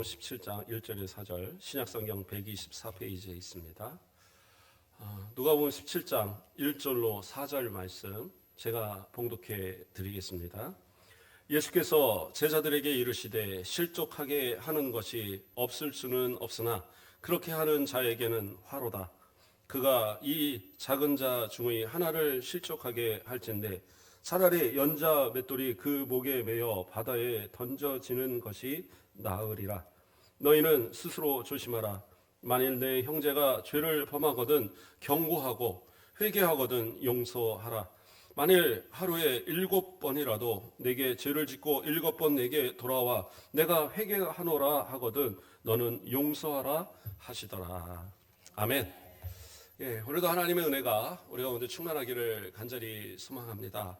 누가복음 17장 1절에 4절 신약성경 124페이지에 있습니다. 누가복음 17장 1절로 4절 말씀 제가 봉독해 드리겠습니다. 예수께서 제자들에게 이르시되 실족하게 하는 것이 없을 수는 없으나 그렇게 하는 자에게는 화로다. 그가 이 작은 자 중의 하나를 실족하게 할진대 차라리 연자 맷돌이 그 목에 매여 바다에 던져지는 것이 나으리라. 너희는 스스로 조심하라. 만일 내 형제가 죄를 범하거든 경고하고 회개하거든 용서하라. 만일 하루에 7번이라도 내게 죄를 짓고 7번 내게 돌아와 내가 회개하노라 하거든 너는 용서하라 하시더라. 아멘. 예, 오늘도 하나님의 은혜가 우리 가운데 충만하기를 간절히 소망합니다.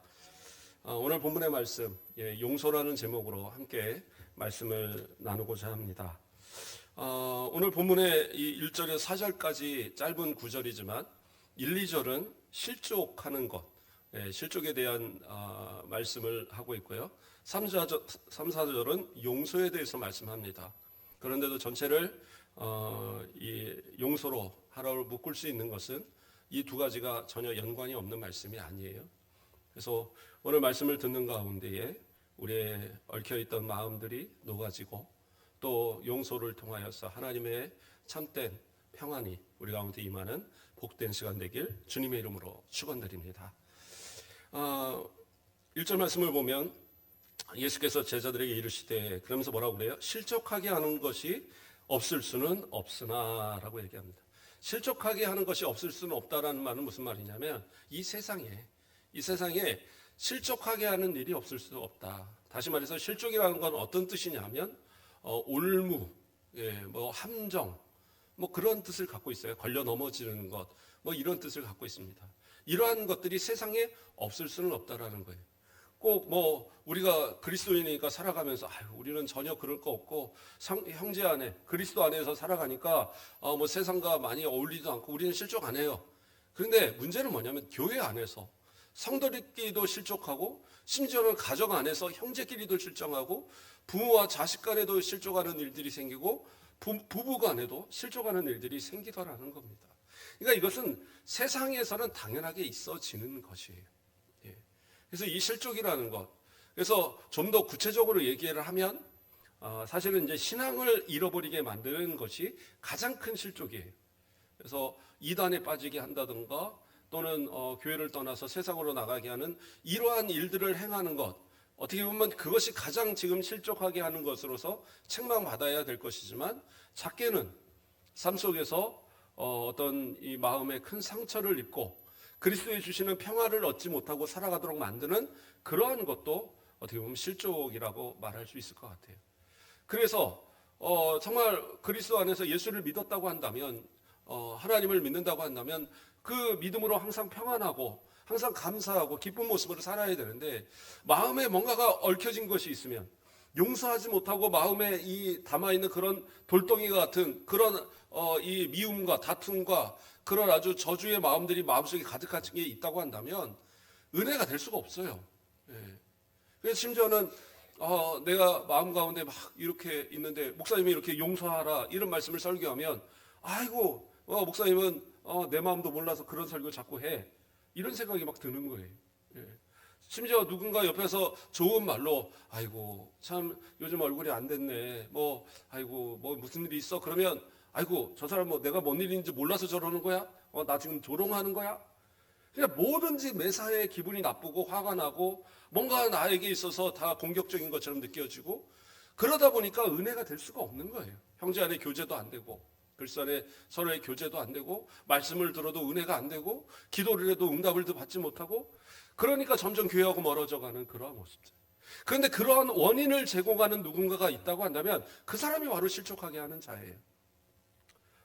오늘 본문의 말씀 용서라는 제목으로 함께 말씀을 나누고자 합니다. 오늘 본문의 이 1절에서 4절까지 짧은 구절이지만 1, 2절은 실족하는 것, 실족에 대한 말씀을 하고 있고요. 3, 4절은 용서에 대해서 말씀합니다. 그런데도 전체를 이 용서로 하나로 묶을 수 있는 것은 이 두 가지가 전혀 연관이 없는 말씀이 아니에요. 그래서 오늘 말씀을 듣는 가운데에 우리의 얽혀있던 마음들이 녹아지고 또 용서를 통하여서 하나님의 참된 평안이 우리 가운데 임하는 복된 시간 되길 주님의 이름으로 축원드립니다. 1절 말씀을 보면 예수께서 제자들에게 이르시되 그러면서 뭐라고 그래요? 실족하게 하는 것이 없을 수는 없으나 라고 얘기합니다. 실족하게 하는 것이 없을 수는 없다라는 말은 무슨 말이냐면 이 세상에 실족하게 하는 일이 없을 수 없다. 다시 말해서 실족이라는 건 어떤 뜻이냐면 올무, 함정, 그런 뜻을 갖고 있어요. 걸려 넘어지는 것, 이런 뜻을 갖고 있습니다. 이러한 것들이 세상에 없을 수는 없다라는 거예요. 꼭 우리가 그리스도인이니까 살아가면서 우리는 전혀 그럴 거 없고 형제 안에 그리스도 안에서 살아가니까 세상과 많이 어울리지도 않고 우리는 실족 안 해요. 그런데 문제는 뭐냐면 교회 안에서 성도들끼리도 실족하고 심지어는 가정 안에서 형제끼리도 실족하고 부모와 자식 간에도 실족하는 일들이 생기고 부부 간에도 실족하는 일들이 생기더라는 겁니다. 그러니까 이것은 세상에서는 당연하게 있어지는 것이에요. 그래서 이 실족이라는 것, 그래서 좀 더 구체적으로 얘기를 하면 사실은 이제 신앙을 잃어버리게 만드는 것이 가장 큰 실족이에요. 그래서 이단에 빠지게 한다든가 또는 교회를 떠나서 세상으로 나가게 하는 이러한 일들을 행하는 것, 어떻게 보면 그것이 가장 지금 실족하게 하는 것으로서 책망받아야 될 것이지만 작게는 삶 속에서 어떤 이 마음에 큰 상처를 입고 그리스도의 주시는 평화를 얻지 못하고 살아가도록 만드는 그러한 것도 어떻게 보면 실족이라고 말할 수 있을 것 같아요. 그래서 정말 그리스도 안에서 예수를 믿었다고 한다면 하나님을 믿는다고 한다면 그 믿음으로 항상 평안하고 항상 감사하고 기쁜 모습으로 살아야 되는데 마음에 뭔가가 얽혀진 것이 있으면 용서하지 못하고 마음에 담아있는 그런 돌덩이 같은 그런 이 미움과 다툼과 그런 아주 저주의 마음들이 마음속에 가득한 게 있다고 한다면 은혜가 될 수가 없어요. 그래서 심지어는 내가 마음 가운데 막 이렇게 있는데 목사님이 이렇게 용서하라 이런 말씀을 설교하면 아이고 목사님은 내 마음도 몰라서 그런 설교 자꾸 해 이런 생각이 막 드는 거예요. 심지어 누군가 옆에서 좋은 말로 아이고 참 요즘 얼굴이 안 됐네 아이고 무슨 일이 있어 그러면 아이고 저 사람 내가 뭔 일인지 몰라서 저러는 거야? 나 지금 조롱하는 거야? 그냥 뭐든지 매사에 기분이 나쁘고 화가 나고 뭔가 나에게 있어서 다 공격적인 것처럼 느껴지고 그러다 보니까 은혜가 될 수가 없는 거예요. 형제 안에 교제도 안 되고 글쎄 안에 서로의 교제도 안 되고 말씀을 들어도 은혜가 안 되고 기도를 해도 응답을 받지 못하고 그러니까 점점 교회하고 멀어져 가는 그러한 모습들. 그런데 그러한 원인을 제공하는 누군가가 있다고 한다면 그 사람이 바로 실족하게 하는 자예요.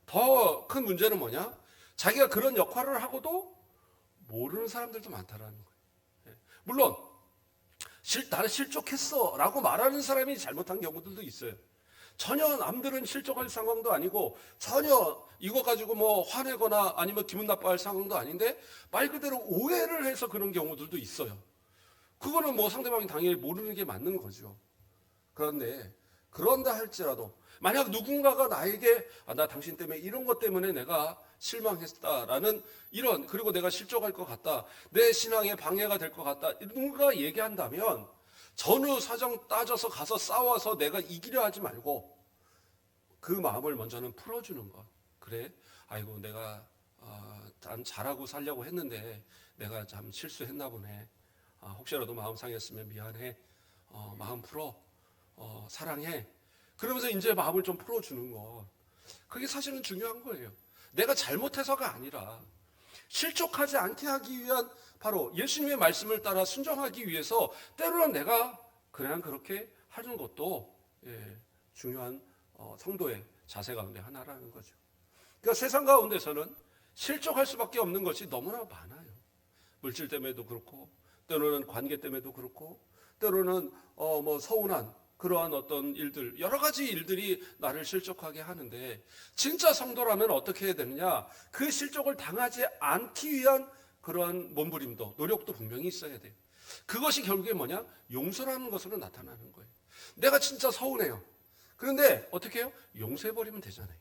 더 큰 문제는 뭐냐? 자기가 그런 역할을 하고도 모르는 사람들도 많다라는 거예요. 물론 나는 실족했어 라고 말하는 사람이 잘못한 경우들도 있어요. 전혀 남들은 실족할 상황도 아니고 전혀 이거 가지고 화내거나 아니면 기분 나빠할 상황도 아닌데 말 그대로 오해를 해서 그런 경우들도 있어요. 그거는 상대방이 당연히 모르는 게 맞는 거죠. 그런다 할지라도 만약 누군가가 나에게 나 당신 때문에 이런 것 때문에 내가 실망했다라는 이런, 그리고 내가 실족할 것 같다, 내 신앙에 방해가 될 것 같다, 누군가 얘기한다면 전후 사정 따져서 가서 싸워서 내가 이기려 하지 말고 그 마음을 먼저는 풀어주는 것. 그래, 아이고 내가 난 잘하고 살려고 했는데 내가 참 실수했나 보네. 혹시라도 마음 상했으면 미안해. 마음 풀어. 사랑해. 그러면서 이제 마음을 좀 풀어주는 것. 그게 사실은 중요한 거예요. 내가 잘못해서가 아니라 실족하지 않게 하기 위한, 바로 예수님의 말씀을 따라 순종하기 위해서 때로는 내가 그냥 그렇게 하는 것도 중요한 성도의 자세 가운데 하나라는 거죠. 그러니까 세상 가운데서는 실족할 수밖에 없는 것이 너무나 많아요. 물질 때문에도 그렇고, 때로는 관계 때문에도 그렇고, 때로는 서운한 그러한 어떤 일들, 여러 가지 일들이 나를 실족하게 하는데, 진짜 성도라면 어떻게 해야 되느냐? 그 실족을 당하지 않기 위한 그러한 몸부림도, 노력도 분명히 있어야 돼요. 그것이 결국에 뭐냐? 용서라는 것으로 나타나는 거예요. 내가 진짜 서운해요. 그런데 어떻게 해요? 용서해버리면 되잖아요.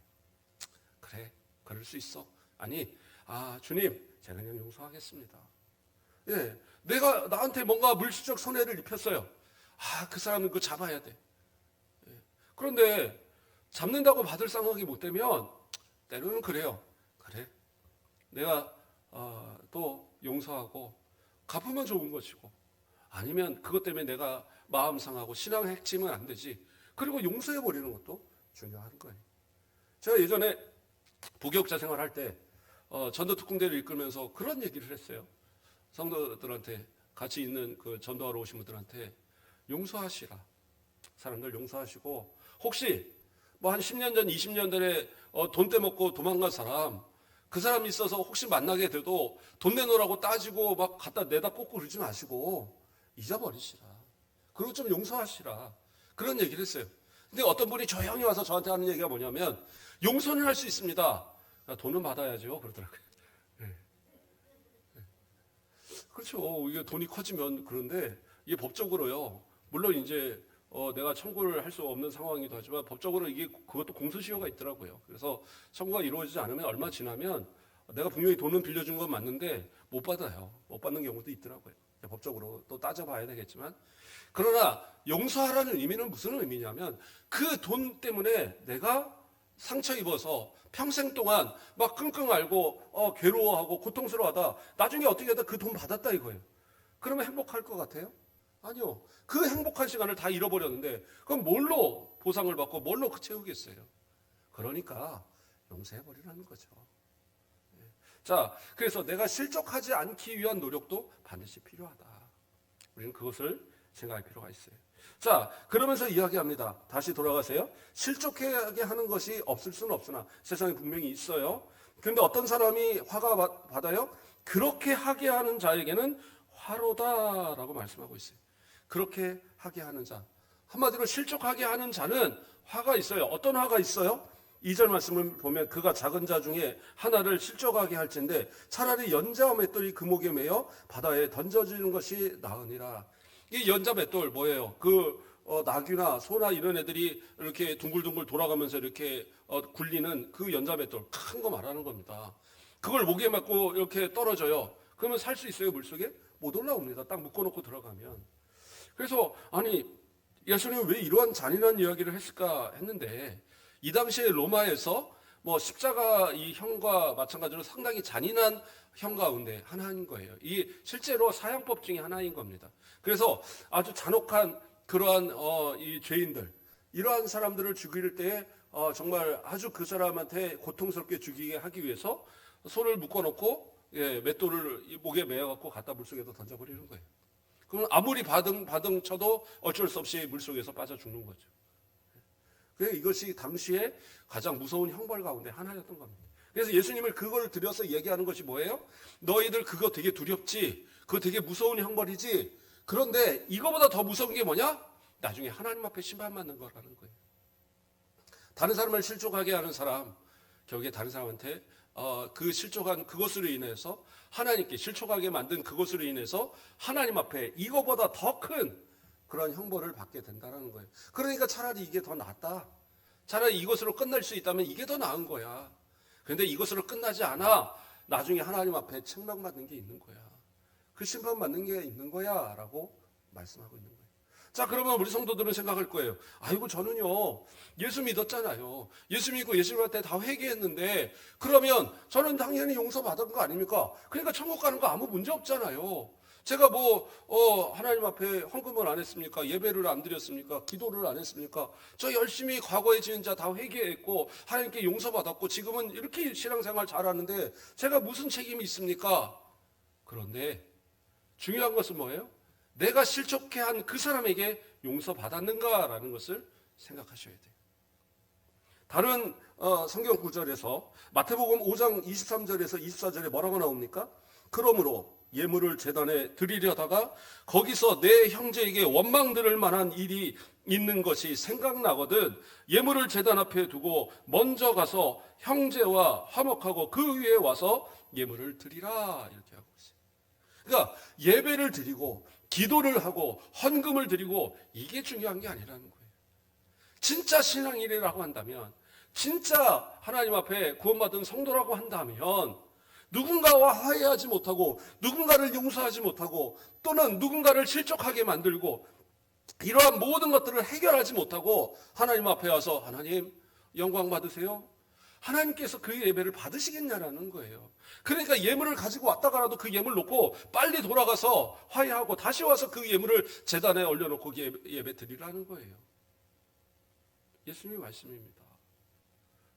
그래, 그럴 수 있어. 아니, 주님, 제가 그냥 용서하겠습니다. 예, 내가 나한테 뭔가 물질적 손해를 입혔어요. 그 사람은 그거 잡아야 돼. 예, 그런데 잡는다고 받을 상황이 못 되면 때로는 그래요. 그래, 내가 또 용서하고 갚으면 좋은 것이고, 아니면 그것 때문에 내가 마음 상하고 신앙 핵심은 안 되지. 그리고 용서해버리는 것도 중요한 거예요. 제가 예전에 부교육자 생활할 때 전도 특공대를 이끌면서 그런 얘기를 했어요. 성도들한테, 같이 있는 그 전도하러 오신 분들한테 용서하시라. 사람들 용서하시고, 혹시 뭐 한 10년 전, 20년 전에 돈 떼먹고 도망간 사람, 그 사람이 있어서 혹시 만나게 돼도 돈 내놓으라고 따지고 막 갖다 내다 꽂고 그러지 마시고 잊어버리시라. 그리고 좀 용서하시라. 그런 얘기를 했어요. 근데 어떤 분이 조용히 와서 저한테 하는 얘기가 뭐냐면, 용서는 할 수 있습니다. 돈은 받아야죠. 그러더라고요. 네. 그렇죠. 이게 돈이 커지면. 그런데 이게 법적으로요. 물론 이제 내가 청구를 할 수 없는 상황이기도 하지만 법적으로 이게 그것도 공소시효가 있더라고요. 그래서 청구가 이루어지지 않으면 얼마 지나면 내가 분명히 돈은 빌려준 건 맞는데 못 받아요. 못 받는 경우도 있더라고요. 법적으로 또 따져봐야 되겠지만, 그러나 용서하라는 의미는 무슨 의미냐면, 그 돈 때문에 내가 상처 입어서 평생 동안 막 끙끙 앓고 괴로워하고 고통스러워하다 나중에 어떻게 하다 그 돈 받았다 이거예요. 그러면 행복할 것 같아요? 아니요. 그 행복한 시간을 다 잃어버렸는데 그럼 뭘로 보상을 받고 뭘로 채우겠어요? 그러니까 용서해버리라는 거죠. 자, 그래서 내가 실족하지 않기 위한 노력도 반드시 필요하다. 우리는 그것을 생각할 필요가 있어요. 자, 그러면서 이야기합니다. 다시 돌아가세요. 실족하게 하는 것이 없을 수는 없으나 세상에 분명히 있어요. 그런데 어떤 사람이 화가 받아요? 그렇게 하게 하는 자에게는 화로다라고 말씀하고 있어요. 그렇게 하게 하는 자. 한마디로 실족하게 하는 자는 화가 있어요. 어떤 화가 있어요? 2절 말씀을 보면 그가 작은 자 중에 하나를 실족하게 할진데 차라리 연자와 맷돌이 그 목에 매어 바다에 던져지는 것이 나으니라. 이 연자 맷돌 뭐예요? 나귀나 소나 이런 애들이 이렇게 둥글둥글 돌아가면서 이렇게 굴리는 그 연자 맷돌, 큰 거 말하는 겁니다. 그걸 목에 맞고 이렇게 떨어져요. 그러면 살 수 있어요? 물속에? 못 올라옵니다. 딱 묶어놓고 들어가면. 그래서 아니 예수님은 왜 이러한 잔인한 이야기를 했을까 했는데, 이 당시에 로마에서 뭐 십자가 이 형과 마찬가지로 상당히 잔인한 형 가운데 하나인 거예요. 이 실제로 사형법 중에 하나인 겁니다. 그래서 아주 잔혹한 그러한 이 죄인들, 이러한 사람들을 죽일 때 정말 아주 그 사람한테 고통스럽게 죽이게 하기 위해서 손을 묶어놓고 맷돌을 목에 매어갖고 갖다 물속에도 던져버리는 거예요. 그러면 아무리 바등 쳐도 어쩔 수 없이 물속에서 빠져 죽는 거죠. 이것이 당시에 가장 무서운 형벌 가운데 하나였던 겁니다. 그래서 예수님을 그걸 들여서 얘기하는 것이 뭐예요? 너희들 그거 되게 두렵지? 그거 되게 무서운 형벌이지? 그런데 이거보다 더 무서운 게 뭐냐? 나중에 하나님 앞에 심판받는 거라는 거예요. 다른 사람을 실족하게 하는 사람, 결국에 다른 사람한테 그 실족한 그것으로 인해서 하나님께 실족하게 만든 그것으로 인해서 하나님 앞에 이거보다 더 큰 그런 형벌을 받게 된다는 거예요. 그러니까 차라리 이게 더 낫다. 차라리 이것으로 끝날 수 있다면 이게 더 나은 거야. 그런데 이것으로 끝나지 않아. 나중에 하나님 앞에 책망받는 게 있는 거야. 그 심판받는 게 있는 거야 라고 말씀하고 있는 거예요. 자, 그러면 우리 성도들은 생각할 거예요. 아이고, 저는요 예수 믿었잖아요. 예수 믿고 예수님한테 다 회개했는데 그러면 저는 당연히 용서받은 거 아닙니까? 그러니까 천국 가는 거 아무 문제 없잖아요. 제가 하나님 앞에 헌금을 안 했습니까? 예배를 안 드렸습니까? 기도를 안 했습니까? 저 열심히 과거에 지은 자 다 회개했고 하나님께 용서받았고 지금은 이렇게 신앙생활 잘하는데 제가 무슨 책임이 있습니까? 그런데 중요한 것은 뭐예요? 내가 실족해 한 그 사람에게 용서받았는가라는 것을 생각하셔야 돼요. 다른 성경 구절에서 마태복음 5장 23절에서 24절에 뭐라고 나옵니까? 그러므로 예물을 제단에 드리려다가 거기서 내 형제에게 원망 들을 만한 일이 있는 것이 생각나거든 예물을 제단 앞에 두고 먼저 가서 형제와 화목하고 그 위에 와서 예물을 드리라 이렇게 하고 있어요. 그러니까 예배를 드리고 기도를 하고 헌금을 드리고 이게 중요한 게 아니라는 거예요. 진짜 신앙인이라고 한다면 진짜 하나님 앞에 구원받은 성도라고 한다면 누군가와 화해하지 못하고 누군가를 용서하지 못하고 또는 누군가를 실족하게 만들고 이러한 모든 것들을 해결하지 못하고 하나님 앞에 와서 하나님 영광 받으세요. 하나님께서 그 예배를 받으시겠냐라는 거예요. 그러니까 예물을 가지고 왔다가라도 그 예물 놓고 빨리 돌아가서 화해하고 다시 와서 그 예물을 제단에 올려놓고 예배 드리라는 거예요. 예수님의 말씀입니다.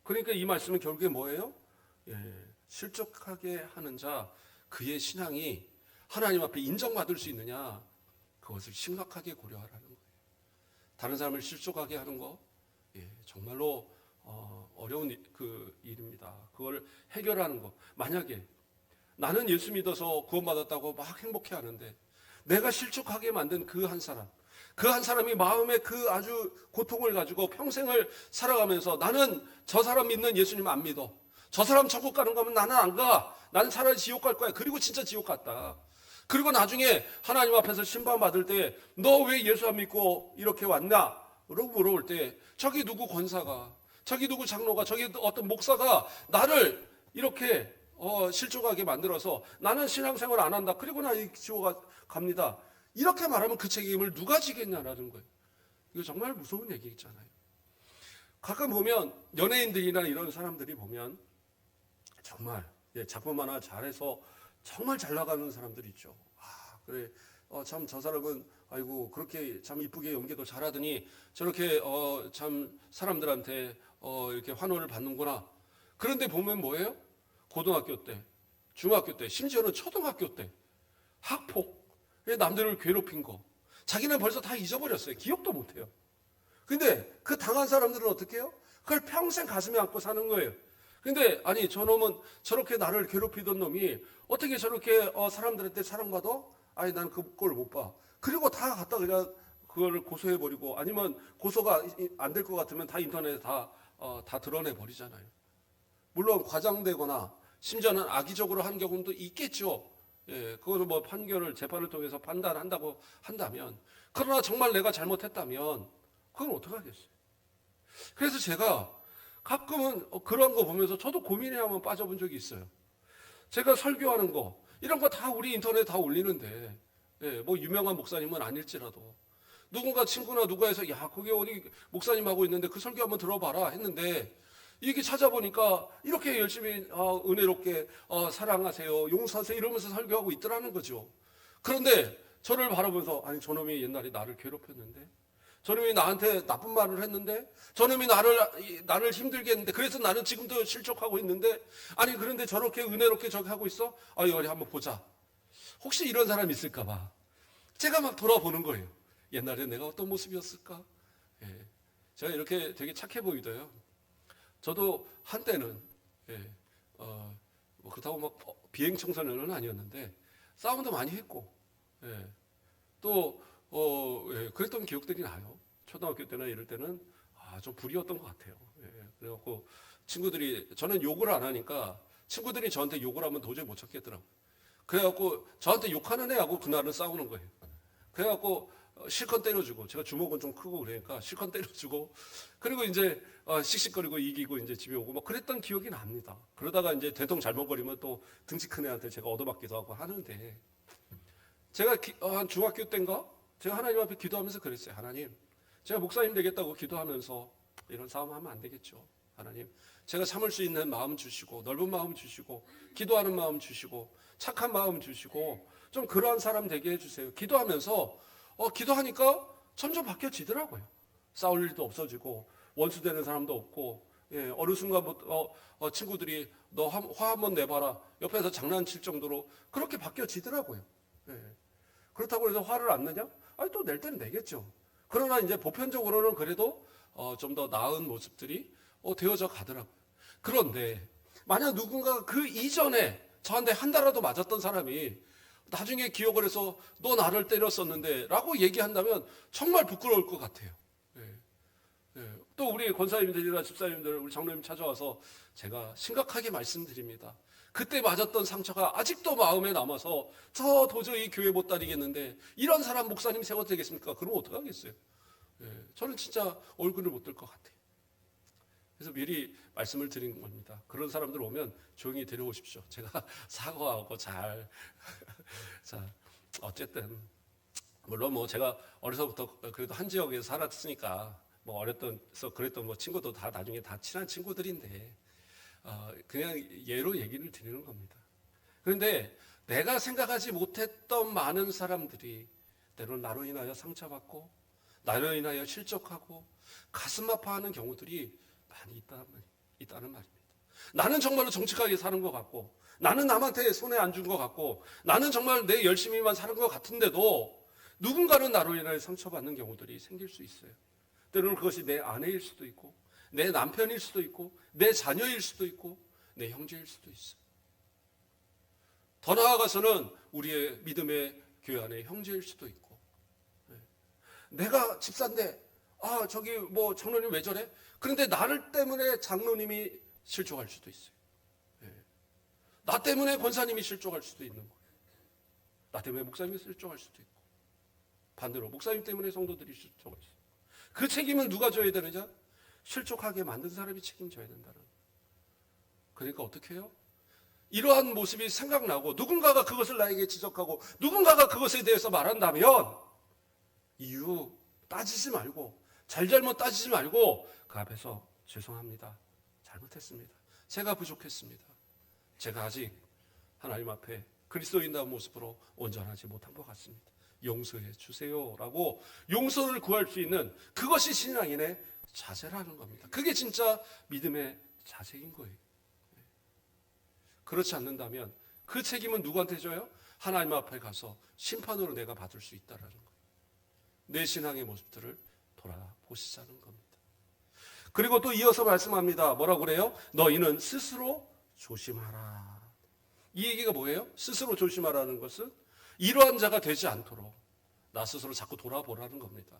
그러니까 이 말씀은 결국에 뭐예요? 실족하게 하는 자 그의 신앙이 하나님 앞에 인정받을 수 있느냐 그것을 심각하게 고려하라는 거예요. 다른 사람을 실족하게 하는 거 정말로 어려운 그 일입니다. 그걸 해결하는 거. 만약에 나는 예수 믿어서 구원받았다고 막 행복해하는데 내가 실족하게 만든 그 한 사람이 마음에 그 아주 고통을 가지고 평생을 살아가면서 나는 저 사람 믿는 예수님 안 믿어. 저 사람 천국 가는 거면 나는 안 가. 나는 차라리 지옥 갈 거야. 그리고 진짜 지옥 갔다. 그리고 나중에 하나님 앞에서 심판받을 때 너 왜 예수 안 믿고 이렇게 왔냐? 라고 물어볼 때 저기 누구 권사가 저기 누구 장로가 저기 어떤 목사가 나를 이렇게 실족하게 만들어서 나는 신앙생활 안 한다. 그리고 나 지옥 갑니다. 이렇게 말하면 그 책임을 누가 지겠냐라는 거예요. 이거 정말 무서운 얘기 있잖아요. 가끔 보면 연예인들이나 이런 사람들이 보면 정말 작품 하나 잘해서 정말 잘 나가는 사람들이 있죠. 그래 참 저 사람은 아이고 그렇게 참 이쁘게 연기도 잘하더니 저렇게 참 사람들한테 이렇게 환호를 받는구나. 그런데 보면 뭐예요? 고등학교 때, 중학교 때, 심지어는 초등학교 때 학폭, 남들을 괴롭힌 거 자기는 벌써 다 잊어버렸어요. 기억도 못해요. 근데 그 당한 사람들은 어떻게 해요? 그걸 평생 가슴에 안고 사는 거예요. 근데 아니 저놈은 저렇게 나를 괴롭히던 놈이 어떻게 저렇게 사람들한테 사랑받아? 아니 난 그걸 못 봐. 그리고 다 갖다 그냥 그거를 고소해버리고 아니면 고소가 안 될 것 같으면 다 인터넷에 다 드러내버리잖아요. 물론 과장되거나 심지어는 악의적으로 한 경우도 있겠죠. 그거는 뭐 재판을 통해서 판단한다고 한다면 그러나 정말 내가 잘못했다면 그건 어떡하겠어요. 그래서 제가 가끔은 그런 거 보면서 저도 고민에 한번 빠져본 적이 있어요. 제가 설교하는 거 이런 거 다 우리 인터넷에 다 올리는데 뭐 유명한 목사님은 아닐지라도 누군가 친구나 누가 해서 야 거기 어디 목사님 하고 있는데 그 설교 한번 들어봐라 했는데 이게 찾아보니까 이렇게 열심히 은혜롭게 사랑하세요 용서하세요 이러면서 설교하고 있더라는 거죠. 그런데 저를 바라보면서 아니 저놈이 옛날에 나를 괴롭혔는데 저놈이 나한테 나쁜 말을 했는데 저놈이 나를 힘들게 했는데 그래서 나는 지금도 실족하고 있는데 아니 그런데 저렇게 은혜롭게 저렇게 하고 있어? 이거 한번 보자. 혹시 이런 사람 있을까 봐 제가 막 돌아보는 거예요. 옛날에 내가 어떤 모습이었을까? 제가 이렇게 되게 착해 보이더요. 저도 한때는 뭐 그렇다고 막 비행 청소년은 아니었는데 싸움도 많이 했고 또 그랬던 기억들이 나요. 초등학교 때나 이럴 때는 좀 불이었던 것 같아요. 그래갖고 저는 욕을 안 하니까 친구들이 저한테 욕을 하면 도저히 못 참겠더라고요. 그래갖고 저한테 욕하는 애하고 그날은 싸우는 거예요. 그래갖고 실컷 때려주고, 제가 주먹은 좀 크고 그러니까 실컷 때려주고, 그리고 이제 씩씩거리고 이기고 이제 집에 오고 막 그랬던 기억이 납니다. 그러다가 이제 대통 잘못 거리면 또 등치 큰 애한테 제가 얻어맞기도 하고 하는데, 제가 한 중학교 때인가 제가 하나님 앞에 기도하면서 그랬어요. 하나님, 제가 목사님 되겠다고 기도하면서 이런 싸움하면 안 되겠죠. 하나님, 제가 참을 수 있는 마음 주시고, 넓은 마음 주시고, 기도하는 마음 주시고, 착한 마음 주시고, 좀 그러한 사람 되게 해주세요. 기도하면서 기도하니까 점점 바뀌어지더라고요. 싸울 일도 없어지고, 원수 되는 사람도 없고, 예, 어느 순간부터 친구들이 너 화 한번 내봐라 옆에서 장난칠 정도로 그렇게 바뀌어지더라고요. 예. 그렇다고 해서 화를 안 내냐? 아니, 또 낼 때는 내겠죠. 그러나 이제 보편적으로는 그래도 좀 더 나은 모습들이 되어져 가더라고요. 그런데 만약 누군가 그 이전에 저한테 한 달이라도 맞았던 사람이 나중에 기억을 해서 너 나를 때렸었는데 라고 얘기한다면 정말 부끄러울 것 같아요. 예. 예. 또 우리 권사님들이나 집사님들, 우리 장로님 찾아와서 제가 심각하게 말씀드립니다. 그때 맞았던 상처가 아직도 마음에 남아서 저 도저히 교회 못 다니겠는데 이런 사람 목사님 세워도 되겠습니까? 그러면 어떡하겠어요? 예. 저는 진짜 얼굴을 못 들 것 같아요. 그래서 미리 말씀을 드린 겁니다. 그런 사람들 오면 조용히 데려오십시오. 제가 사과하고 잘. 자, 어쨌든 물론 뭐 제가 어려서부터 그래도 한 지역에서 살았으니까 뭐 어렸던 그랬던 뭐 친구도 다 나중에 다 친한 친구들인데 그냥 예로 얘기를 드리는 겁니다. 그런데 내가 생각하지 못했던 많은 사람들이 때로는 나로 인하여 상처받고 나로 인하여 실족하고 가슴 아파하는 경우들이 많이 있다는 말입니다. 나는 정말로 정직하게 사는 것 같고, 나는 남한테 손해 안 준 것 같고, 나는 정말 내 열심히만 사는 것 같은데도 누군가는 나로 인하여 상처받는 경우들이 생길 수 있어요. 때로는 그것이 내 아내일 수도 있고, 내 남편일 수도 있고, 내 자녀일 수도 있고, 내 형제일 수도 있어요. 더 나아가서는 우리의 믿음의 교회 안에 형제일 수도 있고, 내가 집사인데 저기 뭐 장로님 왜 저래? 그런데 나를 때문에 장로님이 실족할 수도 있어요. 나 때문에 권사님이 실족할 수도 있는 거예요. 나 때문에 목사님이 실족할 수도 있고, 반대로 목사님 때문에 성도들이 실족할 수도 있고. 그 책임은 누가 져야 되느냐? 실족하게 만든 사람이 책임져야 된다는 거예요. 그러니까 어떻게 해요? 이러한 모습이 생각나고 누군가가 그것을 나에게 지적하고 누군가가 그것에 대해서 말한다면 이유 따지지 말고, 잘잘못 따지지 말고 그 앞에서 죄송합니다. 잘못했습니다. 제가 부족했습니다. 제가 아직 하나님 앞에 그리스도인다운 모습으로 온전하지 못한 것 같습니다. 용서해 주세요라고 용서를 구할 수 있는 그것이 신앙인의 자세라는 겁니다. 그게 진짜 믿음의 자세인 거예요. 그렇지 않는다면 그 책임은 누구한테 져요? 하나님 앞에 가서 심판으로 내가 받을 수 있다라는 거예요. 내 신앙의 모습들을 돌아보시자는 겁니다. 그리고 또 이어서 말씀합니다. 뭐라고 그래요? 너희는 스스로 조심하라. 이 얘기가 뭐예요? 스스로 조심하라는 것은 이러한 자가 되지 않도록 나 스스로 자꾸 돌아보라는 겁니다.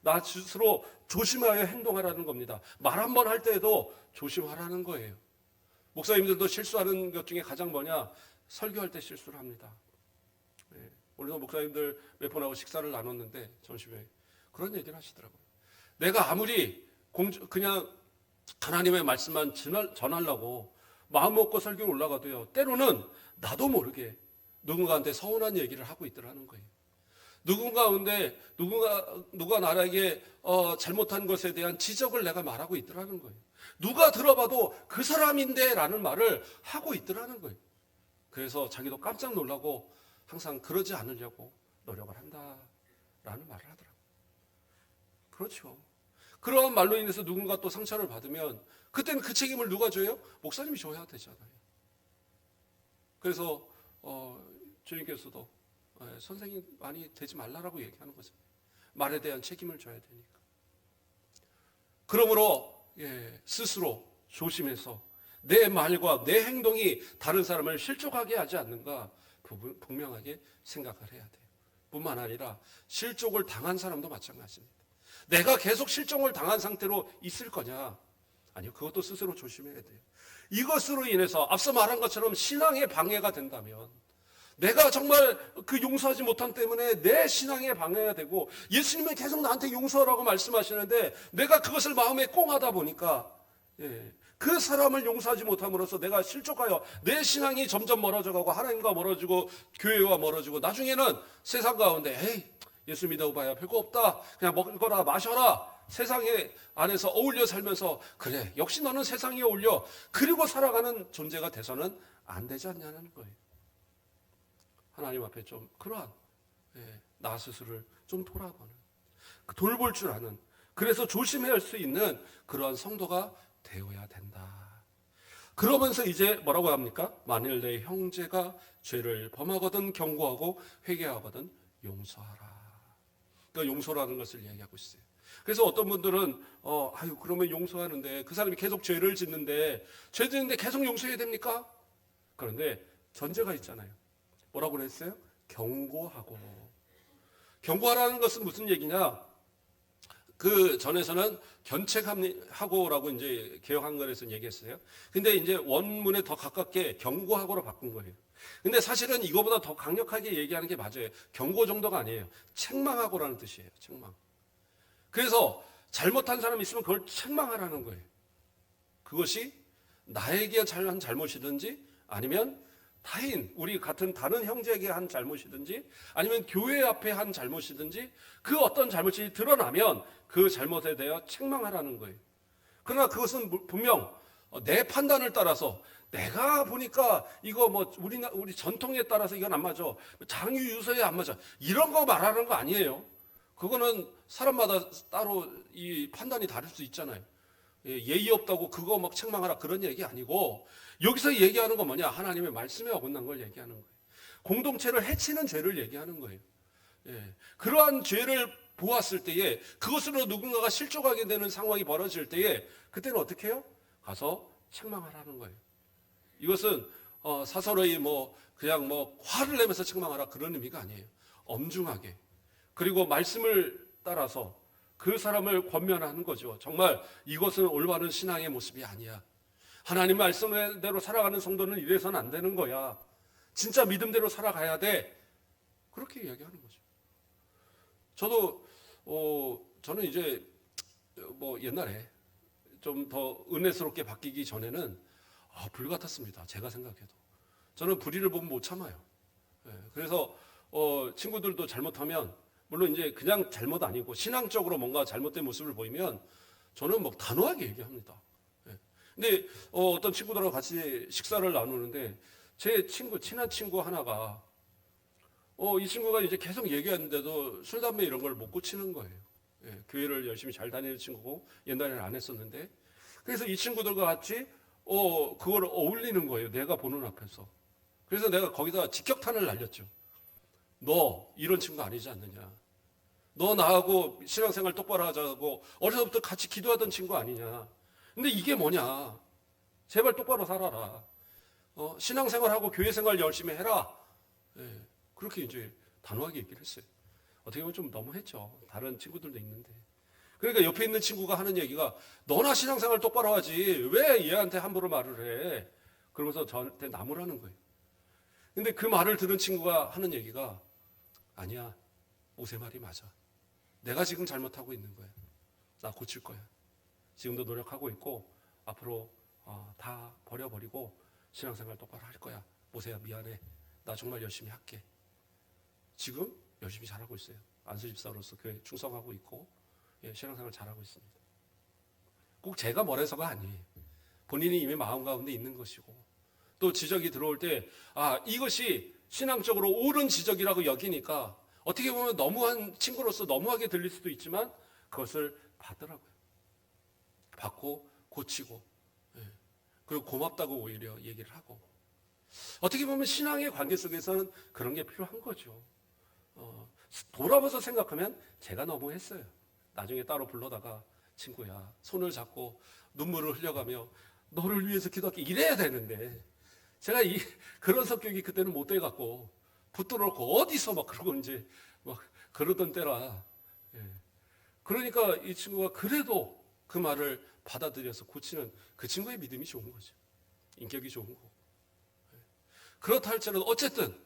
나 스스로 조심하여 행동하라는 겁니다. 말 한 번 할 때에도 조심하라는 거예요. 목사님들도 실수하는 것 중에 가장 뭐냐? 설교할 때 실수를 합니다. 오늘도 목사님들 몇 분하고 식사를 나눴는데 점심에 그런 얘기를 하시더라고요. 내가 아무리 그냥 하나님의 말씀만 전하려고 마음 먹고 설교를 올라가도요, 때로는 나도 모르게 누군가한테 서운한 얘기를 하고 있더라는 거예요. 누가 나에게 잘못한 것에 대한 지적을 내가 말하고 있더라는 거예요. 누가 들어봐도 그 사람인데 라는 말을 하고 있더라는 거예요. 그래서 자기도 깜짝 놀라고 항상 그러지 않으려고 노력을 한다라는 말을 하더라고요. 그렇죠. 그러한 말로 인해서 누군가 또 상처를 받으면 그때는 그 책임을 누가 져요? 목사님이 져야 되잖아요. 그래서 주님께서도 선생님 많이 되지 말라라고 얘기하는 거죠. 말에 대한 책임을 져야 되니까. 그러므로 스스로 조심해서 내 말과 내 행동이 다른 사람을 실족하게 하지 않는가 분명하게 생각을 해야 돼요. 뿐만 아니라 실족을 당한 사람도 마찬가지입니다. 내가 계속 실족을 당한 상태로 있을 거냐? 아니요. 그것도 스스로 조심해야 돼요. 이것으로 인해서 앞서 말한 것처럼 신앙에 방해가 된다면 내가 정말 그 용서하지 못함 때문에 내 신앙에 방해가 되고 예수님은 계속 나한테 용서하라고 말씀하시는데 내가 그것을 마음에 꽁하다 보니까 그 사람을 용서하지 못함으로써 내가 실족하여 내 신앙이 점점 멀어져가고 하나님과 멀어지고 교회와 멀어지고 나중에는 세상 가운데 에이 예수 믿어봐야 별거 없다 그냥 먹거나 마셔라 세상에 안에서 어울려 살면서 그래 역시 너는 세상에 어울려 그리고 살아가는 존재가 돼서는 안 되지 않냐는 거예요. 하나님 앞에 좀 그러한 나 스스로를 좀 돌아보는 돌볼 줄 아는 그래서 조심해야 할 수 있는 그러한 성도가 되어야 된다. 그러면서 이제 뭐라고 합니까? 만일 내 형제가 죄를 범하거든 경고하고 회개하거든 용서하라. 그러니까 용서라는 것을 얘기하고 있어요. 그래서 어떤 분들은 그러면 용서하는데 그 사람이 계속 죄를 짓는데 죄 짓는데 계속 용서해야 됩니까? 그런데 전제가 있잖아요. 뭐라고 그랬어요? 경고하고. 경고하라는 것은 무슨 얘기냐? 그 전에서는 견책하고라고 이제 개역 한글에서는 얘기했어요. 근데 이제 원문에 더 가깝게 경고하고로 바꾼 거예요. 근데 사실은 이거보다 더 강력하게 얘기하는 게 맞아요. 경고 정도가 아니에요. 책망하고라는 뜻이에요. 책망. 그래서 잘못한 사람이 있으면 그걸 책망하라는 거예요. 그것이 나에게 한 잘못이든지 아니면 타인, 우리 같은 다른 형제에게 한 잘못이든지 아니면 교회 앞에 한 잘못이든지 그 어떤 잘못이 드러나면 그 잘못에 대하여 책망하라는 거예요. 그러나 그것은 분명 내 판단을 따라서 내가 보니까 이거 뭐 우리 전통에 따라서 이건 안 맞아. 장유 유서에 안 맞아. 이런 거 말하는 거 아니에요. 그거는 사람마다 따로 이 판단이 다를 수 있잖아요. 예의 없다고 그거 막 책망하라 그런 얘기 아니고 여기서 얘기하는 건 뭐냐? 하나님의 말씀에 어긋난 걸 얘기하는 거예요. 공동체를 해치는 죄를 얘기하는 거예요. 그러한 죄를 보았을 때에 그것으로 누군가가 실족하게 되는 상황이 벌어질 때에 그때는 어떻게 해요? 가서 책망하라는 거예요. 이것은 사설의 그냥 화를 내면서 책망하라 그런 의미가 아니에요. 엄중하게 그리고 말씀을 따라서 그 사람을 권면하는 거죠. 정말 이것은 올바른 신앙의 모습이 아니야. 하나님 말씀대로 살아가는 성도는 이래서는 안 되는 거야. 진짜 믿음대로 살아가야 돼. 그렇게 이야기하는 거죠. 저는 이제 옛날에 좀 더 은혜스럽게 바뀌기 전에는 불 같았습니다. 제가 생각해도. 저는 불의를 보면 못 참아요. 그래서 친구들도 잘못하면 물론 이제 그냥 잘못 아니고 신앙적으로 뭔가 잘못된 모습을 보이면 저는 단호하게 얘기합니다. 근데 어떤 친구들하고 같이 식사를 나누는데 제 친한 친구 하나가 이 친구가 이제 계속 얘기하는데도 술, 담배 이런 걸 못 고치는 거예요. 교회를 열심히 잘 다니는 친구고 옛날에는 안 했었는데 그래서 이 친구들과 같이 그걸 어울리는 거예요. 내가 보는 앞에서. 그래서 내가 거기다 직격탄을 날렸죠. 너 이런 친구 아니지 않느냐. 너 나하고 신앙생활 똑바로 하자고 어려서부터 같이 기도하던 친구 아니냐. 근데 이게 뭐냐. 제발 똑바로 살아라. 신앙생활하고 교회생활 열심히 해라. 그렇게 이제 단호하게 얘기를 했어요. 어떻게 보면 좀 너무했죠. 다른 친구들도 있는데. 그러니까 옆에 있는 친구가 하는 얘기가 너나 신앙생활 똑바로 하지 왜 얘한테 함부로 말을 해. 그러면서 저한테 나무라는 거예요. 근데 그 말을 들은 친구가 하는 얘기가 아니야. 모세 말이 맞아. 내가 지금 잘못하고 있는 거야. 나 고칠 거야. 지금도 노력하고 있고 앞으로 다 버려버리고 신앙생활 똑바로 할 거야. 모세야 미안해. 나 정말 열심히 할게. 지금 열심히 잘하고 있어요. 안수집사로서 교회 충성하고 있고 신앙생활 잘하고 있습니다. 꼭 제가 뭐래서가 아니에요. 본인이 이미 마음 가운데 있는 것이고 또 지적이 들어올 때 이것이 신앙적으로 옳은 지적이라고 여기니까 어떻게 보면 너무한 친구로서 너무하게 들릴 수도 있지만 그것을 받더라고요. 받고 고치고 그리고 고맙다고 오히려 얘기를 하고 어떻게 보면 신앙의 관계 속에서는 그런 게 필요한 거죠. 돌아봐서 생각하면 제가 너무했어요. 나중에 따로 불러다가 친구야 손을 잡고 눈물을 흘려가며 너를 위해서 기도할게 이래야 되는데 제가 그런 성격이 그때는 못 돼갖고 붙들어놓고 어디서 그러고 이제 그러던 때라. 그러니까 이 친구가 그래도 그 말을 받아들여서 고치는 그 친구의 믿음이 좋은 거죠. 인격이 좋은 거고. 그렇다 할지라도 어쨌든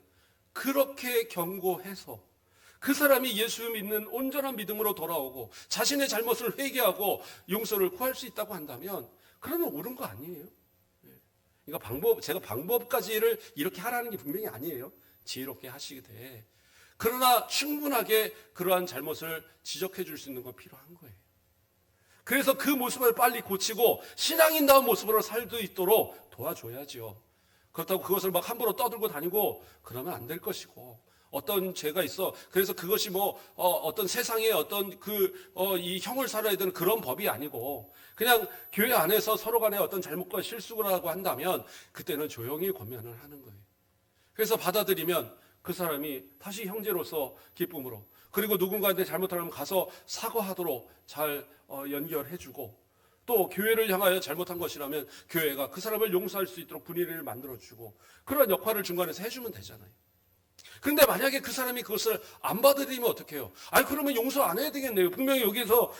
그렇게 경고해서 그 사람이 예수 믿는 온전한 믿음으로 돌아오고 자신의 잘못을 회개하고 용서를 구할 수 있다고 한다면 그러면 옳은 거 아니에요? 그러니까 제가 방법까지를 이렇게 하라는 게 분명히 아니에요. 지혜롭게 하시게 돼. 그러나 충분하게 그러한 잘못을 지적해 줄 수 있는 건 필요한 거예요. 그래서 그 모습을 빨리 고치고 신앙인다운 모습으로 살 수 있도록 도와줘야죠. 그렇다고 그것을 막 함부로 떠들고 다니고 그러면 안 될 것이고, 어떤 죄가 있어. 그래서 그것이 어떤 세상의 어떤 이 형을 살아야 되는 그런 법이 아니고, 그냥 교회 안에서 서로 간에 어떤 잘못과 실수라고 한다면 그때는 조용히 권면을 하는 거예요. 그래서 받아들이면 그 사람이 다시 형제로서 기쁨으로, 그리고 누군가한테 잘못하면 가서 사과하도록 잘 연결해주고, 또 교회를 향하여 잘못한 것이라면 교회가 그 사람을 용서할 수 있도록 분위기를 만들어주고, 그런 역할을 중간에서 해주면 되잖아요. 그런데 만약에 그 사람이 그것을 안 받아들이면 어떡해요? 그러면 용서 안 해야 되겠네요. 분명히 여기서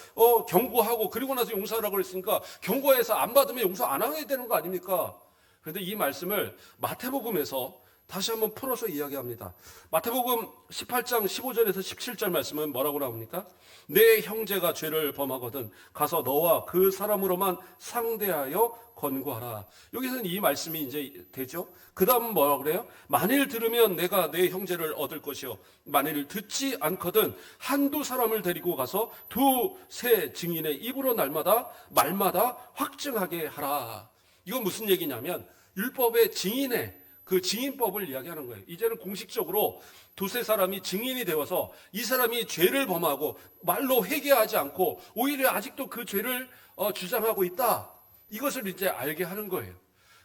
경고하고 그리고 나서 용서하라고 그랬으니까 경고해서 안 받으면 용서 안 해야 되는 거 아닙니까? 그런데 이 말씀을 마태복음에서 다시 한번 풀어서 이야기합니다. 마태복음 18장 15절에서 17절 말씀은 뭐라고 나옵니까? 내 형제가 죄를 범하거든 가서 너와 그 사람으로만 상대하여 권고하라. 여기서는 이 말씀이 이제 되죠. 그 다음 뭐라고 그래요? 만일 들으면 내가 내 형제를 얻을 것이요 만일 듣지 않거든 한두 사람을 데리고 가서 두세 증인의 입으로 말마다 확증하게 하라. 이건 무슨 얘기냐면 율법의 증인의 그 증인법을 이야기하는 거예요. 이제는 공식적으로 두세 사람이 증인이 되어서 이 사람이 죄를 범하고 말로 회개하지 않고 오히려 아직도 그 죄를 주장하고 있다. 이것을 이제 알게 하는 거예요.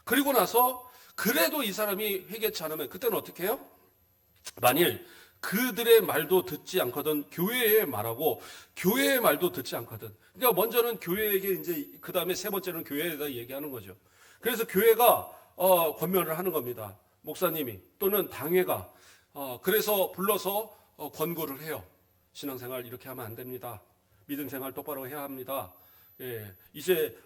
그리고 나서 그래도 이 사람이 회개치 않으면 그때는 어떻게 해요? 만일 그들의 말도 듣지 않거든 교회의 말하고 교회의 말도 듣지 않거든. 그러니까 먼저는 교회에게 이제 그 다음에 세 번째는 교회에다 얘기하는 거죠. 그래서 교회가 권면을 하는 겁니다. 목사님이 또는 당회가 그래서 불러서 권고를 해요. 신앙생활 이렇게 하면 안 됩니다. 믿음생활 똑바로 해야 합니다. 예, 이제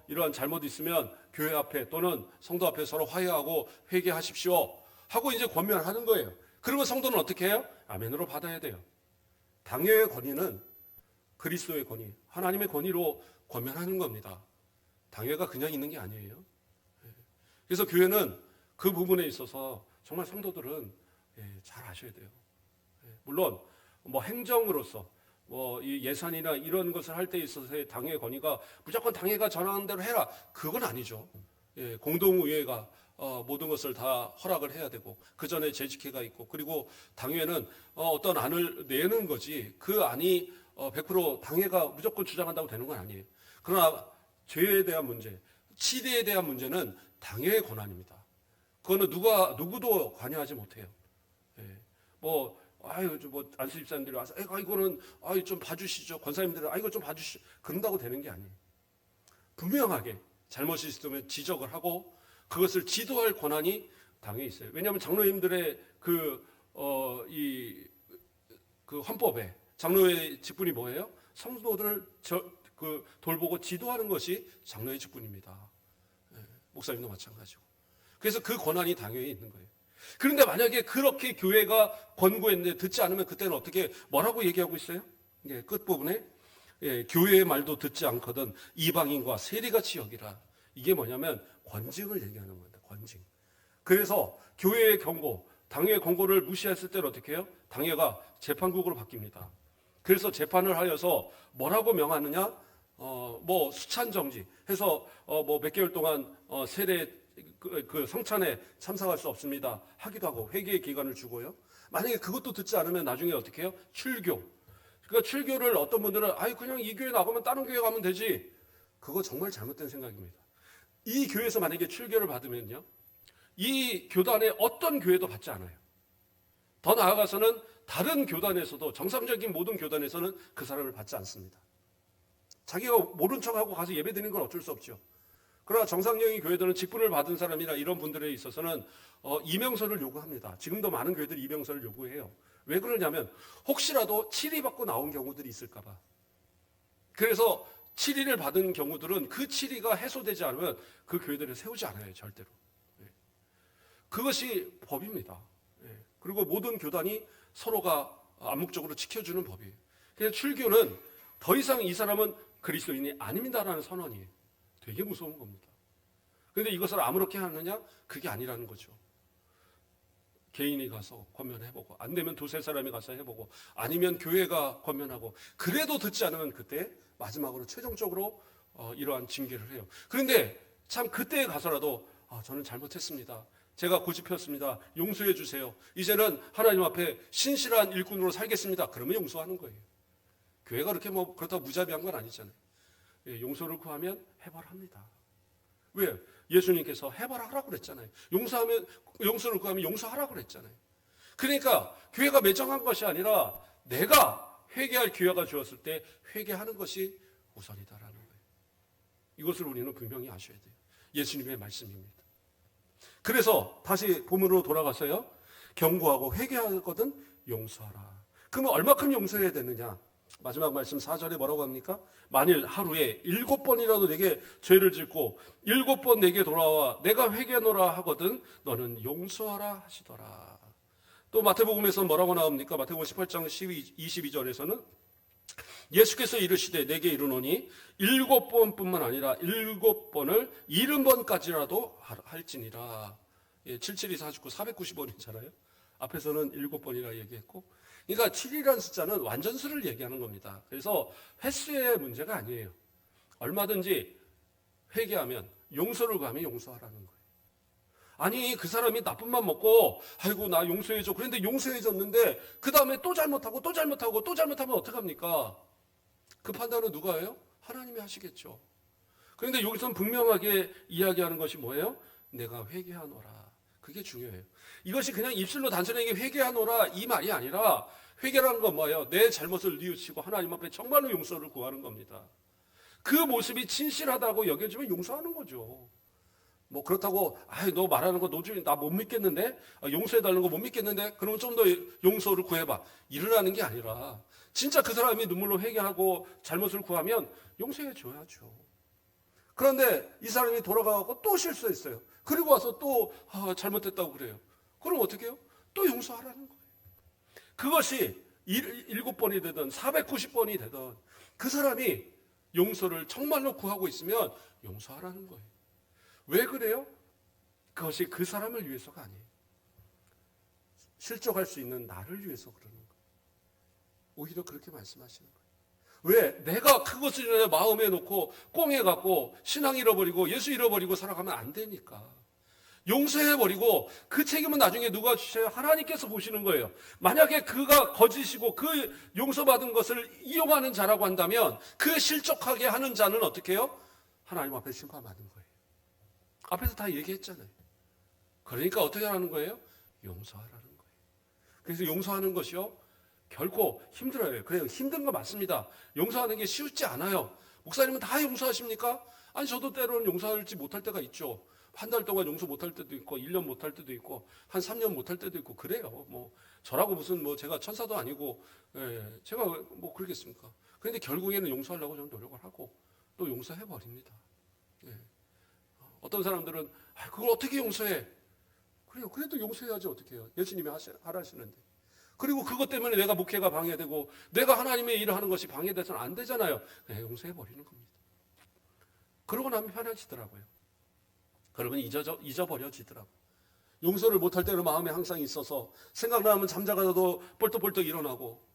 이러한 잘못이 있으면 교회 앞에 또는 성도 앞에 서로 화해하고 회개하십시오 하고 이제 권면하는 거예요. 그러면 성도는 어떻게 해요? 아멘으로 받아야 돼요. 당회의 권위는 그리스도의 권위, 하나님의 권위로 권면하는 겁니다. 당회가 그냥 있는 게 아니에요. 그래서 교회는 그 부분에 있어서 정말 성도들은 잘 아셔야 돼요. 물론 행정으로서 이 예산이나 이런 것을 할 때 있어서의 당회 권위가 무조건 당회가 전하는 대로 해라, 그건 아니죠. 공동의회가 모든 것을 다 허락을 해야 되고 그 전에 재직회가 있고, 그리고 당회는 어떤 안을 내는 거지 그 안이 100% 당회가 무조건 주장한다고 되는 건 아니에요. 그러나 죄에 대한 문제, 치리에 대한 문제는 당회의 권한입니다. 그거는 누구도 관여하지 못해요. 안수 집사님들이 와서 이거는 좀 봐주시죠. 권사님들은 이거 좀 봐주시죠. 그런다고 되는 게 아니에요. 분명하게 잘못이 있으면 지적을 하고 그것을 지도할 권한이 당회에 있어요. 왜냐하면 장로님들의 그 헌법에 장로의 직분이 뭐예요? 성도들을 돌보고 지도하는 것이 장로의 직분입니다. 목사님도 마찬가지고. 그래서 그 권한이 당회에 있는 거예요. 그런데 만약에 그렇게 교회가 권고했는데 듣지 않으면 그때는 어떻게 뭐라고 얘기하고 있어요? 끝부분에 교회의 말도 듣지 않거든 이방인과 세리같이 여기라. 이게 뭐냐면 권징을 얘기하는 겁니다. 권징. 그래서 교회의 경고, 당회의 권고를 무시했을 때는 어떻게 해요? 당회가 재판국으로 바뀝니다. 그래서 재판을 하여서 뭐라고 명하느냐? 수찬 정지 해서 몇 개월 동안 세례 그 성찬에 참석할 수 없습니다 하기도 하고 회개의 기간을 주고요. 만약에 그것도 듣지 않으면 나중에 어떻게 해요? 출교. 그러니까 출교를 어떤 분들은 그냥 이 교회 나가면 다른 교회 가면 되지. 그거 정말 잘못된 생각입니다. 이 교회에서 만약에 출교를 받으면요, 이 교단의 어떤 교회도 받지 않아요. 더 나아가서는 다른 교단에서도, 정상적인 모든 교단에서는 그 사람을 받지 않습니다. 자기가 모른 척하고 가서 예배 드리는 건 어쩔 수 없죠. 그러나 정상적인 교회들은 직분을 받은 사람이나 이런 분들에 있어서는 이명서를 요구합니다. 지금도 많은 교회들이 이명서를 요구해요. 왜 그러냐면 혹시라도 칠의 받고 나온 경우들이 있을까 봐. 그래서 칠의를 받은 경우들은 그 칠의가 해소되지 않으면 그 교회들을 세우지 않아요. 절대로. 그것이 법입니다. 그리고 모든 교단이 서로가 암묵적으로 지켜주는 법이에요. 그래서 출교는 더 이상 이 사람은 그리스도인이 아닙니다라는 선언이에요. 되게 무서운 겁니다. 그런데 이것을 아무렇게 하느냐? 그게 아니라는 거죠. 개인이 가서 권면해보고, 안 되면 두세 사람이 가서 해보고, 아니면 교회가 권면하고, 그래도 듣지 않으면 그때 마지막으로 최종적으로 이러한 징계를 해요. 그런데 참 그때에 가서라도 저는 잘못했습니다. 제가 고집했습니다. 용서해 주세요. 이제는 하나님 앞에 신실한 일꾼으로 살겠습니다. 그러면 용서하는 거예요. 교회가 그렇게 뭐 그렇다고 무자비한 건 아니잖아요. 용서를 구하면 해발합니다. 왜? 예수님께서 해발하라고 그랬잖아요. 용서를 구하면 용서하라고 그랬잖아요. 그러니까 교회가 매정한 것이 아니라 내가 회개할 기회가 주었을 때 회개하는 것이 우선이다라는 거예요. 이것을 우리는 분명히 아셔야 돼요. 예수님의 말씀입니다. 그래서 다시 본문으로 돌아가서요. 경고하고 회개하거든 용서하라. 그러면 얼마큼 용서해야 되느냐? 마지막 말씀 4절에 뭐라고 합니까? 만일 하루에 7번이라도 내게 죄를 짓고 7번 내게 돌아와 내가 회개하노라 하거든 너는 용서하라 하시더라. 또 마태복음에서 뭐라고 나옵니까? 마태복음 18장 22절에서는 예수께서 이르시되 내게 이르노니 7번뿐만 아니라 7번을 70번까지라도 할지니라. 772, 49, 490번이잖아요. 앞에서는 7번이라 얘기했고, 그러니까 7이라는 숫자는 완전수를 얘기하는 겁니다. 그래서 횟수의 문제가 아니에요. 얼마든지 회개하면, 용서를 구하면 용서하라는 거예요. 아니 그 사람이 나쁜 맘 먹고 아이고 나 용서해줘. 그런데 용서해줬는데 그 다음에 또 잘못하고 또 잘못하고 또 잘못하면 어떡합니까? 그 판단은 누가 해요? 하나님이 하시겠죠. 그런데 여기서는 분명하게 이야기하는 것이 뭐예요? 내가 회개하노라. 그게 중요해요. 이것이 그냥 입술로 단순하게 회개하노라 이 말이 아니라 회개라는 건 뭐예요? 내 잘못을 뉘우치고 하나님 앞에 정말로 용서를 구하는 겁니다. 그 모습이 진실하다고 여겨지면 용서하는 거죠. 뭐 그렇다고 너 말하는 거 도저히 나 못 믿겠는데 용서해달라는 거 못 믿겠는데 그러면 좀 더 용서를 구해봐 이러라는 게 아니라 진짜 그 사람이 눈물로 회개하고 잘못을 구하면 용서해 줘야죠. 그런데 이 사람이 돌아가고 또 실수했어요. 그리고 와서 또 잘못했다고 그래요. 그럼 어떻게 해요? 또 용서하라는 거예요. 그것이 7번이 되든 490번이 되든 그 사람이 용서를 정말로 구하고 있으면 용서하라는 거예요. 왜 그래요? 그것이 그 사람을 위해서가 아니에요. 실족할 수 있는 나를 위해서 그러는 거예요. 오히려 그렇게 말씀하시는 거예요. 왜? 내가 그것을 마음에 놓고 꽁해갖고 신앙 잃어버리고 예수 잃어버리고 살아가면 안 되니까. 용서해버리고 그 책임은 나중에 누가 주셔요? 하나님께서 보시는 거예요. 만약에 그가 거짓이고 그 용서받은 것을 이용하는 자라고 한다면 그 실족하게 하는 자는 어떻게 해요? 하나님 앞에 심판받는 거예요. 앞에서 다 얘기했잖아요. 그러니까 어떻게 하는 거예요? 용서하라는 거예요. 그래서 용서하는 것이요 결코 힘들어요. 그래요. 힘든 거 맞습니다. 용서하는 게 쉽지 않아요. 목사님은 다 용서하십니까? 아니 저도 때로는 용서하지 못할 때가 있죠. 한 달 동안 용서 못할 때도 있고 1년 못할 때도 있고 한 3년 못할 때도 있고 그래요. 뭐 저라고 무슨 뭐 제가 천사도 아니고 제가 뭐 그러겠습니까? 그런데 결국에는 용서하려고 저는 노력을 하고 또 용서해 버립니다. 어떤 사람들은 그걸 어떻게 용서해? 그래요. 그래도 용서해야지 어떻게 해요? 예수님이 하라시는데. 그리고 그것 때문에 내가 목회가 방해되고 내가 하나님의 일을 하는 것이 방해돼서는 안 되잖아요. 그냥 용서해 버리는 겁니다. 그러고 나면 편해지더라고요. 그러면 잊어버려지더라고요. 용서를 못할 때는 마음에 항상 있어서 생각나면 잠자가도 벌떡벌떡 일어나고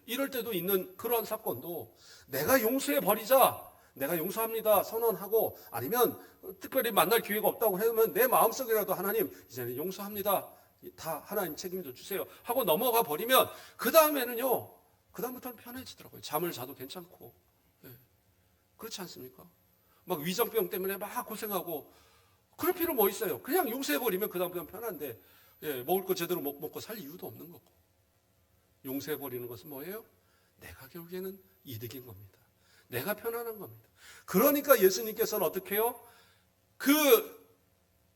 이럴 때도 있는 그러한 사건도 내가 용서해 버리자. 내가 용서합니다 선언하고 아니면 특별히 만날 기회가 없다고 하면 내 마음속이라도 하나님 이제는 용서합니다. 다 하나님 책임져 주세요 하고 넘어가 버리면 그 다음에는요 그다음부터는 편해지더라고요. 잠을 자도 괜찮고 그렇지 않습니까? 막 위장병 때문에 막 고생하고 그럴 필요 뭐 있어요. 그냥 용서해버리면 그 다음부터는 편한데 먹을 거 제대로 못 먹고 살 이유도 없는 거고. 용서해버리는 것은 뭐예요? 내가 결국에는 이득인 겁니다. 내가 편안한 겁니다. 그러니까 예수님께서는 어떻게 해요? 그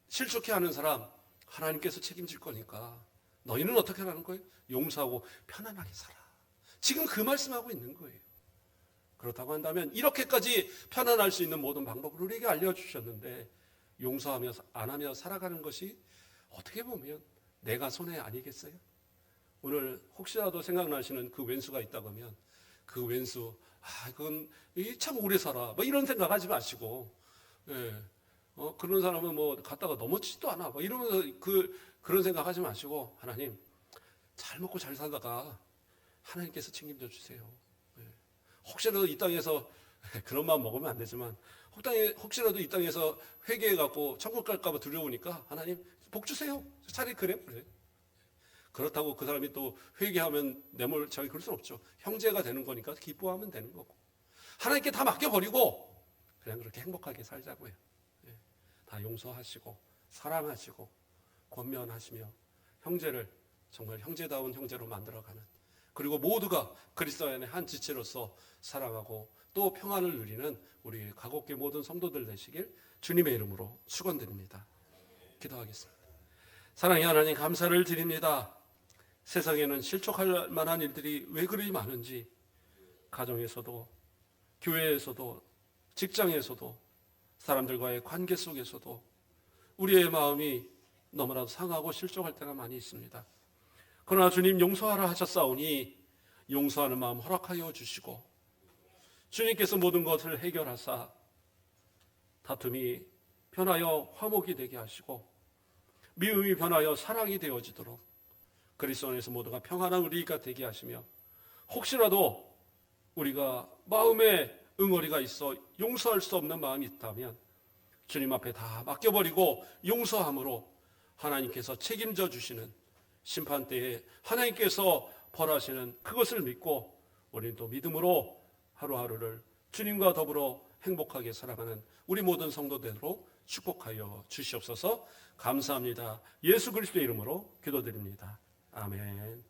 실족해하는 사람 하나님께서 책임질 거니까 너희는 어떻게 하라는 거예요? 용서하고 편안하게 살아. 지금 그 말씀하고 있는 거예요. 그렇다고 한다면 이렇게까지 편안할 수 있는 모든 방법을 우리에게 알려주셨는데 용서하며 안 하며 살아가는 것이 어떻게 보면 내가 손해 아니겠어요? 오늘 혹시라도 생각나시는 그 왼수가 있다 그러면 그 왼수, 그건 참 오래 살아. 뭐 이런 생각하지 마시고, 예. 그런 사람은 뭐 갔다가 넘어지지도 않아. 뭐 이러면서 그런 생각하지 마시고, 하나님 잘 먹고 잘 살다가 하나님께서 책임져 주세요. 예. 혹시라도 이 땅에서 그런 마음 먹으면 안 되지만 혹시라도 이 땅에서 회개해 갖고 천국 갈까 봐 두려우니까 하나님 복 주세요. 차라리 그래. 그렇다고 그 사람이 또 회개하면 내몰자기 그럴 수는 없죠. 형제가 되는 거니까 기뻐하면 되는 거고. 하나님께 다 맡겨버리고 그냥 그렇게 행복하게 살자고요. 예. 다 용서하시고 사랑하시고 권면하시며 형제를 정말 형제다운 형제로 만들어가는, 그리고 모두가 그리스도 안의 한 지체로서 사랑하고 또 평안을 누리는 우리 가곡계 모든 성도들 되시길 주님의 이름으로 축원드립니다. 기도하겠습니다. 사랑의 하나님, 감사를 드립니다. 세상에는 실족할 만한 일들이 왜 그리 많은지, 가정에서도 교회에서도 직장에서도 사람들과의 관계 속에서도 우리의 마음이 너무나도 상하고 실족할 때가 많이 있습니다. 그러나 주님, 용서하라 하셨사오니 용서하는 마음 허락하여 주시고, 주님께서 모든 것을 해결하사 다툼이 변하여 화목이 되게 하시고 미움이 변하여 사랑이 되어지도록 그리스도 안에서 모두가 평안한 우리가 되게 하시며, 혹시라도 우리가 마음에 응어리가 있어 용서할 수 없는 마음이 있다면 주님 앞에 다 맡겨버리고 용서함으로 하나님께서 책임져 주시는 심판 때에 하나님께서 벌하시는 그것을 믿고 우리는 또 믿음으로 하루하루를 주님과 더불어 행복하게 살아가는 우리 모든 성도들로 축복하여 주시옵소서. 감사합니다. 예수 그리스도의 이름으로 기도드립니다. 아멘.